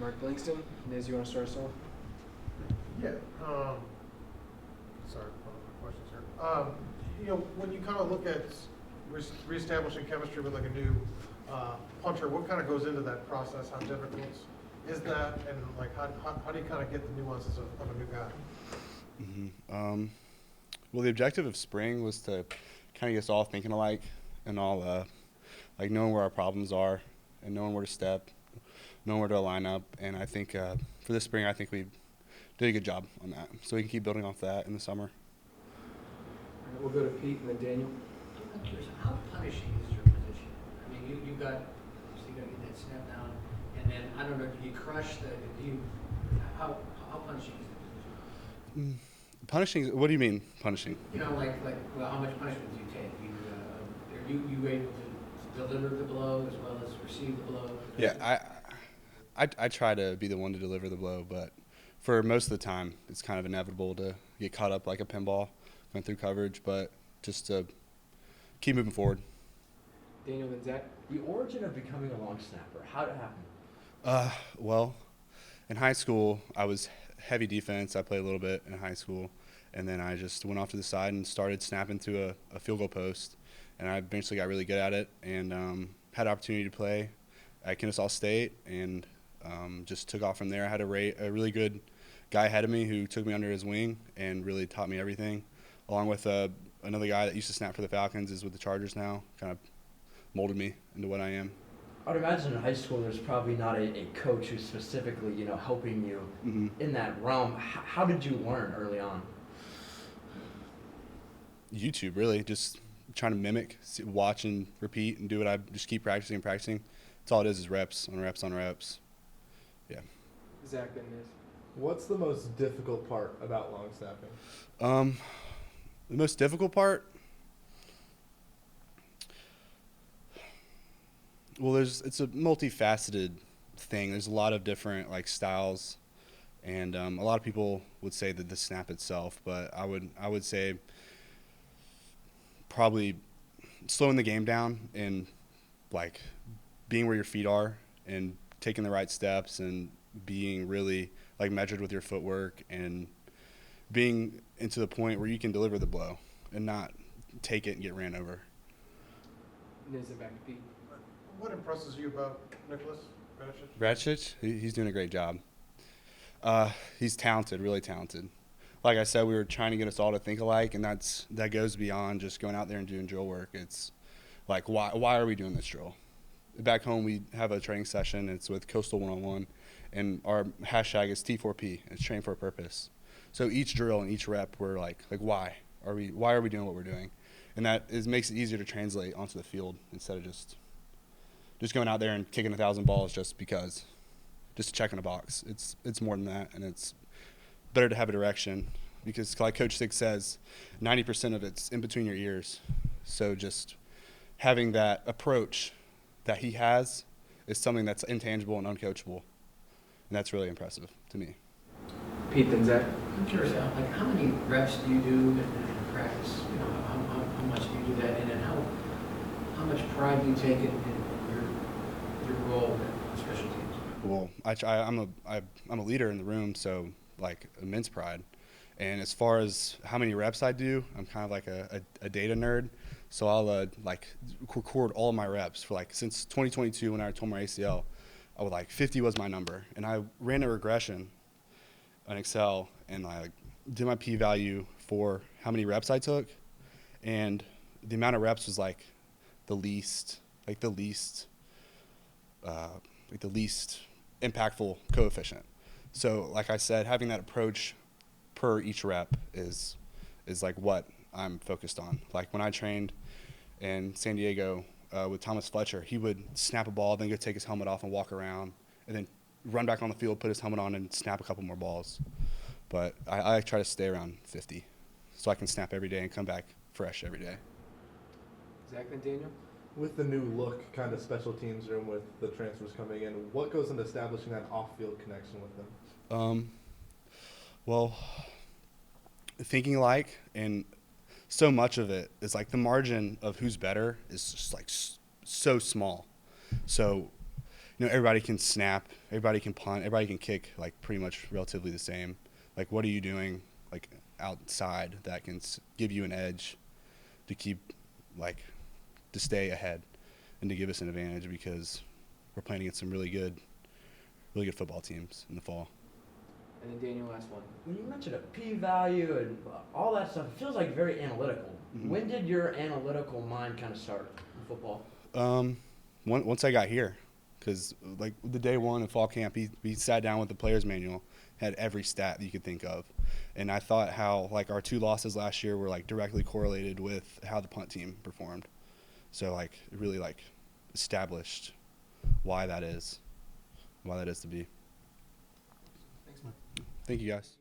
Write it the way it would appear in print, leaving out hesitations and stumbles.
Mark Langston. Niz, you want to start us off? Yeah. Sorry, one of my questions here. When you kind of look at reestablishing chemistry with like a new puncher, what kind of goes into that process? How difficult is that? And like, how do you kind of get the nuances of a new guy? Well, the objective of spring was to kind of get us all thinking alike and all like knowing where our problems are and knowing where to step, knowing where to line up. And I think for this spring, I think we did a good job on that. So we can keep building off that in the summer. All right, we'll go to Pete and then Daniel. I'm curious, how punishing is your position? I mean, you got to get that snap down, and then, I don't know, do you crush how punishing is the position? Punishing? What do you mean punishing? Well, how much punishment do you take? Are you able to deliver the blow as well as receive the blow? Yeah, I try to be the one to deliver the blow, but for most of the time, it's kind of inevitable to get caught up like a pinball going through coverage, but just to keep moving forward. Daniel, then Zach. The origin of becoming a long snapper, how did it happen? Well, in high school, I was heavy defense. I played a little bit in high school, and then I just went off to the side and started snapping through a field goal post, and I eventually got really good at it and had an opportunity to play at Kennesaw State and just took off from there. I had a really good guy ahead of me who took me under his wing and really taught me everything, along with another guy that used to snap for the Falcons, is with the Chargers now, kind of molded me into what I am. I would imagine in high school there's probably not a coach who's specifically, helping you in that realm. How did you learn early on? YouTube, really. Just trying to mimic, watch and repeat and do what I just keep practicing and practicing. That's all it is reps on reps on reps. Yeah. Zach, then Niz. What's the most difficult part about long snapping? The most difficult part? Well, it's a multifaceted thing. There's a lot of different styles, and a lot of people would say that the snap itself, but I would say probably slowing the game down and being where your feet are and taking the right steps and being really measured with your footwork and being into the point where you can deliver the blow and not take it and get ran over. Niz, and back to Pete. What impresses you about Nicholas Radicic? Radicic, he's doing a great job. He's talented, really talented. Like I said, we were trying to get us all to think alike, and that goes beyond just going out there and doing drill work. It's like, why are we doing this drill? Back home, we have a training session. It's with Coastal 101, and our hashtag is T4P. It's train for a purpose. So each drill and each rep, we're like why are we doing what we're doing? And that makes it easier to translate onto the field instead of just going out there and kicking 1,000 balls just because, just checking a box. It's more than that, and it's better to have a direction because, like Coach Six says, 90% of it's in between your ears. So just having that approach that he has is something that's intangible and uncoachable, and that's really impressive to me. Pete, then Zach. I'm curious, how many reps do you do in practice? How much do you do that, and then how much pride do you take in your role in special teams? Well, I'm a leader in the room, so immense pride. And as far as how many reps I do, I'm kind of like a data nerd. So I'll record all of my reps for since 2022 when I tore my ACL. I would 50 was my number, and I ran a regression on Excel, and I did my p-value for how many reps I took, and the amount of reps was the least impactful coefficient. So like I said, having that approach per each rep is what I'm focused on. When I trained in San Diego with Thomas Fletcher, he would snap a ball, then go take his helmet off and walk around, and then run back on the field, put his helmet on, and snap a couple more balls. But I try to stay around 50 so I can snap every day and come back fresh every day. Zach, then Daniel. With the new look kind of special teams room with the transfers coming in, what goes into establishing that off-field connection with them? Well, thinking and so much of it is the margin of who's better is just so small. So everybody can snap, everybody can punt, everybody can kick, like pretty much relatively the same. Like, what are you doing, like outside that can give you an edge to keep, like, to stay ahead and to give us an advantage, because we're playing against some really good football teams in the fall. And then Daniel, last one. When you mentioned a p-value and all that stuff, it feels like very analytical. Mhm. When did your analytical mind kind of start in football? Once I got here, because like the day one of fall camp, we sat down with the players manual, had every stat that you could think of, and I thought how like our 2 losses last year were like directly correlated with how the punt team performed. So like it really like established why that is to be. Thanks, Mike. Thank you guys.